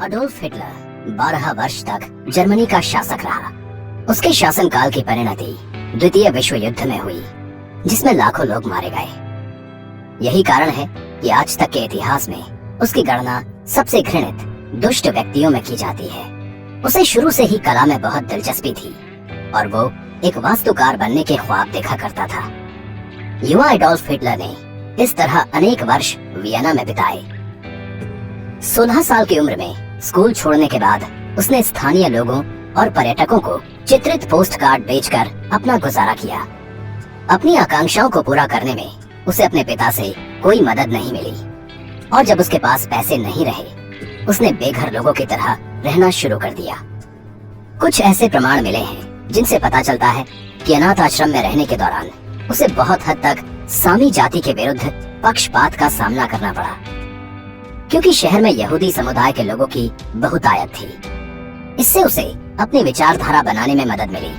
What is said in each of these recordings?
Adolf Hitler 12 वर्ष तक Germany का शासक रहा। उसके शासनकाल की परिणति द्वितीय विश्व युद्ध में हुई, जिसमें लाखों लोग मारे गए। यही कारण है कि आज तक के इतिहास में उसकी गणना सबसे घृणित दुष्ट व्यक्तियों में की जाती है। उसे शुरू से ही कला में बहुत दिलचस्पी थी और वो एक वास्तुकार बनने के ख्वाब देखा करता था। युवा एडोल्फ हिटलर ने इस तरह अनेक वर्ष वियना में बिताए। 16 साल की उम्र में स्कूल छोड़ने के बाद उसने स्थानीय लोगों और पर्यटकों को चित्रित पोस्ट कार्ड बेचकर अपना गुजारा किया। अपनी आकांक्षाओं को पूरा करने में उसे अपने पिता से कोई मदद नहीं मिली और जब उसके पास पैसे नहीं रहे, उसने बेघर लोगों की तरह रहना शुरू कर दिया। कुछ ऐसे प्रमाण मिले हैं जिनसे पता चलता है कि अनाथ आश्रम में रहने के दौरान उसे बहुत हद तक सामी जाति के विरुद्ध पक्षपात का सामना करना पड़ा, क्योंकि शहर में यहूदी समुदाय के लोगों की बहुतायत थी। इससे उसे अपनी विचारधारा बनाने में मदद मिली।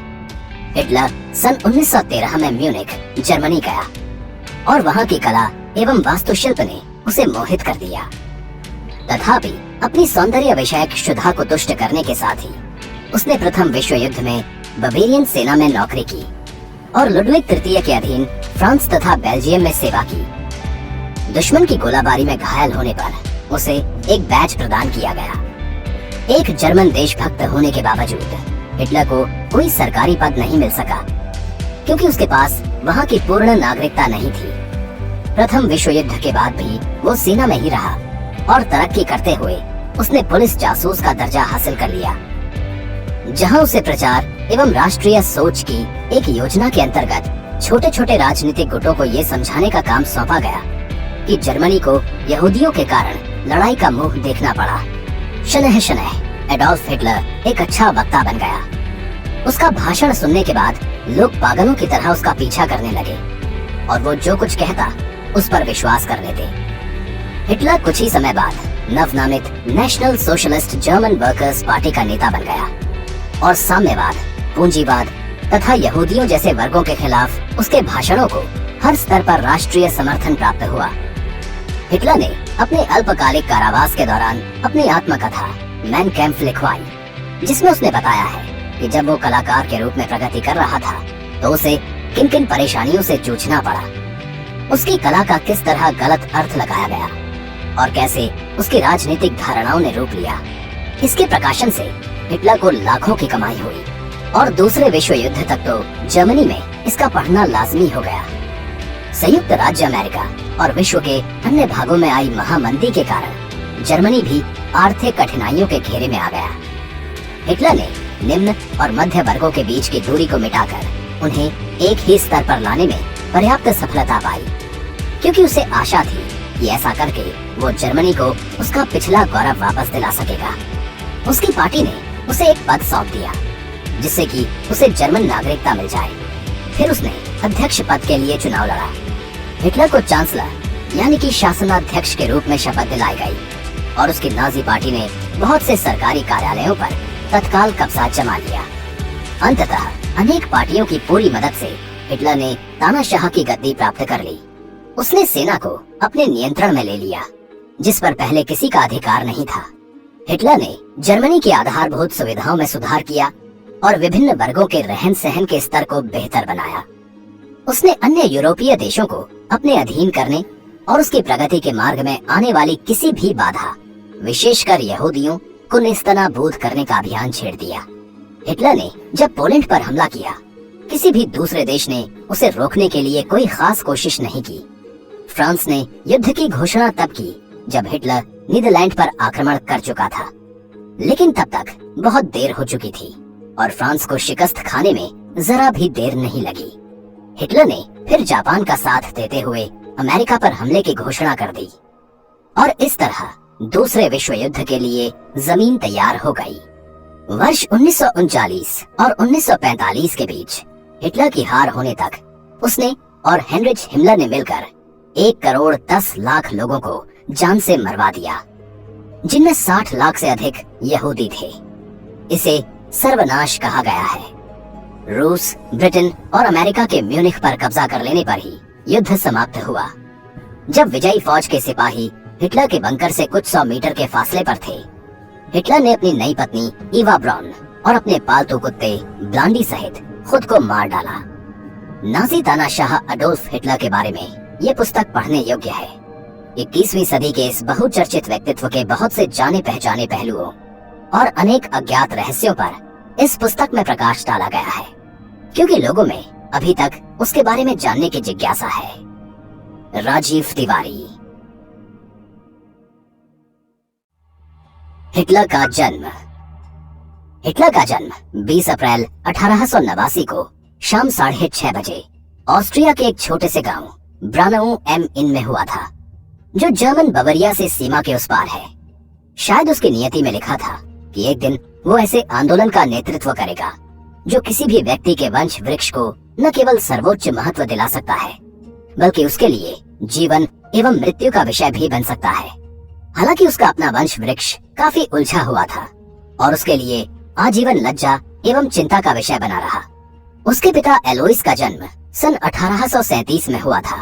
हिटलर सन 1913 में म्यूनिख, जर्मनी गया और वहां की कला एवं वास्तुशिल्प ने उसे मोहित कर दिया। तथापि अपनी सौंदर्य विषयक क्षुधा को तुष्ट करने के साथ ही उसने प्रथम विश्व युद्ध में बवेरियन सेना में नौकरी की और लुडविग तृतीय के अधीन फ्रांस तथा बेल्जियम में सेवा की। दुश्मन की गोलाबारी में घायल होने पर उसे एक बैज प्रदान किया गया। एक जर्मन देशभक्त होने के बावजूद हिटलर को कोई सरकारी पद नहीं मिल सका, क्योंकि उसके पास वहां की पूर्ण नागरिकता नहीं थी। प्रथम विश्व युद्ध के बाद भी वो सेना में ही रहा और तरक्की करते हुए उसने पुलिस जासूस का दर्जा हासिल कर लिया, जहां उसे प्रचार एवं राष्ट्रीय सोच की एक योजना के अंतर्गत छोटे छोटे राजनीतिक गुटों को ये समझाने का काम सौंपा गया कि जर्मनी को यहूदियों के कारण लड़ाई का मुंह देखना पड़ा। शनह शनह एडोल्फ हिटलर एक अच्छा वक्ता बन गया। उसका भाषण सुनने के बाद लोग पागलों की तरह उसका पीछा करने लगे और वो जो कुछ कहता उस पर विश्वास कर लेते। हिटलर कुछ ही समय बाद नवनामित national socialist German workers party का नेता बन गया और साम्यवाद, पूंजीवाद तथा यहूदियों जैसे वर्गों के खिलाफ उसके भाषणों को हर स्तर पर राष्ट्रीय समर्थन प्राप्त हुआ। हिटलर ने अपने अल्पकालिक कारावास के दौरान अपनी आत्मकथा मैन कैम्प लिखवाई, जिसमें उसने बताया है कि जब वो कलाकार के रूप में प्रगति कर रहा था तो उसे किन किन परेशानियों से जूझना पड़ा, उसकी कला का किस तरह गलत अर्थ लगाया गया और कैसे उसकी राजनीतिक धारणाओं ने रूप लिया। इसके प्रकाशन से हिटलर को लाखों की कमाई हुई और दूसरे विश्व युद्ध तक तो जर्मनी में इसका पढ़ना लाजमी हो गया। संयुक्त राज्य अमेरिका और विश्व के अन्य भागों में आई महामंदी के कारण जर्मनी भी आर्थिक कठिनाइयों के घेरे में आ गया। हिटलर ने निम्न और मध्य वर्गों के बीच की दूरी को मिटाकर उन्हें एक ही स्तर पर लाने में पर्याप्त सफलता पाई, क्योंकि उसे आशा थी कि ऐसा करके वो जर्मनी को उसका पिछला गौरव वापस दिला सकेगा। उसकी पार्टी ने उसे एक पद सौंप दिया जिससे कि उसे जर्मन नागरिकता मिल जाए। फिर उसने अध्यक्ष पद के लिए चुनाव लड़ा। हिटलर को चांसलर यानी कि शासनाध्यक्ष के रूप में शपथ दिलाई गई और उसकी नाजी पार्टी ने बहुत से सरकारी कार्यालयों पर तत्काल कब्जा जमा लिया। अंततः अनेक पार्टियों की पूरी मदद से हिटलर ने तानाशाह की गद्दी प्राप्त कर ली। उसने सेना को अपने नियंत्रण में ले लिया, जिस पर पहले किसी का अधिकार नहीं था। हिटलर ने जर्मनी की आधारभूत सुविधाओं में सुधार किया और विभिन्न वर्गों के रहन सहन के स्तर को बेहतर बनाया। उसने अन्य यूरोपीय देशों को अपने अधीन करने और उसकी प्रगति के मार्ग में आने वाली किसी भी बाधा, विशेषकर यहूदियों को नेस्तनाबूद करने का अभियान छेड़ दिया। हिटलर ने जब पोलैंड पर हमला किया, किसी भी दूसरे देश ने उसे रोकने के लिए कोई खास कोशिश नहीं की। फ्रांस ने युद्ध की घोषणा तब की जब हिटलर नीदरलैंड पर आक्रमण कर चुका था, लेकिन तब तक बहुत देर हो चुकी थी और फ्रांस को शिकस्त खाने में जरा भी देर नहीं लगी। हिटलर ने फिर जापान का साथ देते हुए अमेरिका पर हमले की घोषणा कर दी और इस तरह दूसरे विश्व युद्ध के लिए जमीन तैयार हो गई। वर्ष 1939 और 1945 के बीच हिटलर की हार होने तक उसने और हेनरिच हिमलर ने मिलकर 1,10,00,000 लोगों को जान से मरवा दिया, जिनमें 60 लाख से अधिक यहूदी थे। इसे सर्वनाश कहा गया है। रूस, ब्रिटेन और अमेरिका के म्यूनिख पर कब्जा कर लेने पर ही युद्ध समाप्त हुआ। जब विजयी फौज के सिपाही हिटलर के बंकर से कुछ 100 मीटर के फासले पर थे, हिटलर ने अपनी नई पत्नी ईवा ब्राउन और अपने पालतू कुत्ते ब्लांडी सहित खुद को मार डाला। नाजी तानाशाह अडोल्फ हिटलर के बारे में ये पुस्तक पढ़ने योग्य है। 21वीं सदी के इस बहुचर्चित व्यक्तित्व के बहुत से जाने पहचाने पहलुओं और अनेक अज्ञात रहस्यों पर इस पुस्तक में प्रकाश डाला गया है, क्योंकि लोगों में अभी तक उसके बारे में जानने की जिज्ञासा है। राजीव तिवारी। हिटलर का जन्म। हिटलर का जन्म 20 अप्रैल 1889 को शाम 6:30 बजे ऑस्ट्रिया के एक छोटे से गांव ब्रानाउ एम इन में हुआ था, जो जर्मन बवरिया से सीमा के उस पार है। शायद उसकी नियति में लिखा था कि एक दिन वो ऐसे आंदोलन का नेतृत्व करेगा जो किसी भी व्यक्ति के वंश वृक्ष को न केवल सर्वोच्च महत्व दिला सकता है, बल्कि उसके लिए जीवन एवं मृत्यु का विषय भी बन सकता है। हालांकि उसका अपना वंश वृक्ष काफी उलझा हुआ था और उसके लिए आजीवन लज्जा एवं चिंता का विषय बना रहा। उसके पिता एलोइस का जन्म सन 1837 में हुआ था।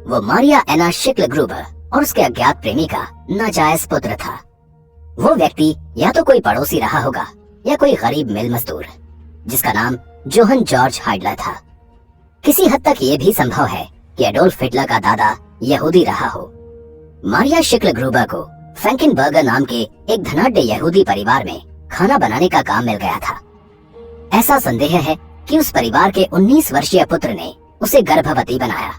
वो मारिया एना शिक्ल ग्रुबर और उसके अज्ञात प्रेमी का नाजायज पुत्र था। वो व्यक्ति या तो कोई पड़ोसी रहा होगा या कोई गरीब मिल मजदूर, जिसका नाम जोहन जॉर्ज हाइडलर था। किसी हद तक ये भी संभव है कि एडोल्फ हिटलर का दादा यहूदी रहा हो। मारिया शिक्ल ग्रुबर को फ्रैंकेनबर्गर नाम के एक धनाढ्य यहूदी परिवार में खाना बनाने का काम मिल गया था। ऐसा संदेह है कि उस परिवार के 19 वर्षीय पुत्र ने उसे गर्भवती बनाया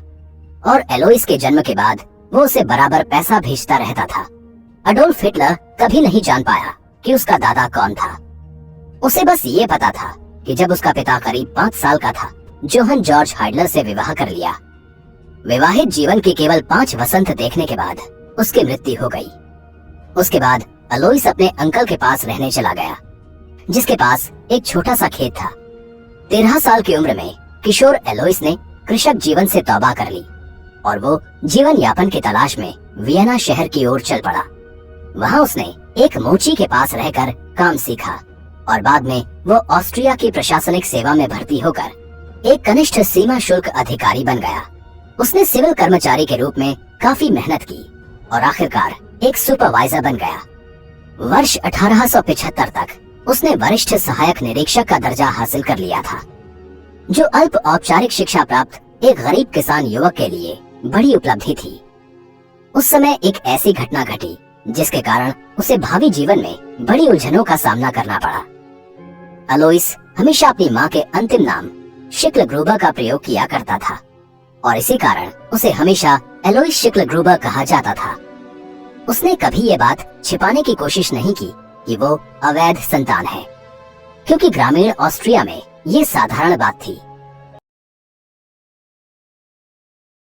और एलोइस के जन्म के बाद वो उसे बराबर पैसा भेजता रहता था। अडोल्फ हिटलर कभी नहीं जान पाया कि उसका दादा कौन था। उसे बस ये पता था कि जब उसका पिता करीब 5 साल का था, जोहन जॉर्ज हाइडलर से विवाह कर लिया। विवाहित जीवन के केवल 5 वसंत देखने के बाद उसकी मृत्यु हो गई। उसके बाद अलोइस अपने अंकल के पास रहने चला गया, जिसके पास एक छोटा सा खेत था। 13 साल की उम्र में किशोर एलोइस ने कृषक जीवन से तौबा कर ली और वो जीवन यापन की तलाश में वियना शहर की ओर चल पड़ा। वहाँ उसने एक मोची के पास रहकर काम सीखा और बाद में वो ऑस्ट्रिया की प्रशासनिक सेवा में भर्ती होकर एक कनिष्ठ सीमा शुल्क अधिकारी बन गया। उसने सिविल कर्मचारी के रूप में काफी मेहनत की और आखिरकार एक सुपरवाइजर बन गया। वर्ष 1875 तक उसने वरिष्ठ सहायक निरीक्षक का दर्जा हासिल कर लिया था, जो अल्प औपचारिक शिक्षा प्राप्त एक गरीब किसान युवक के लिए बड़ी उपलब्धि थी। उस समय एक ऐसी घटना घटी जिसके कारण उसे भावी जीवन में बड़ी उलझनों का सामना करना पड़ा। अलोइस हमेशा अपनी माँ के अंतिम नाम शिक्ल ग्रुबर का प्रयोग किया करता था और इसी कारण उसे हमेशा एलोइस शिक्ल ग्रुबर कहा जाता था। उसने कभी ये बात छिपाने की कोशिश नहीं की कि वो अवैध संतान है, क्योंकि ग्रामीण ऑस्ट्रिया में ये साधारण बात थी।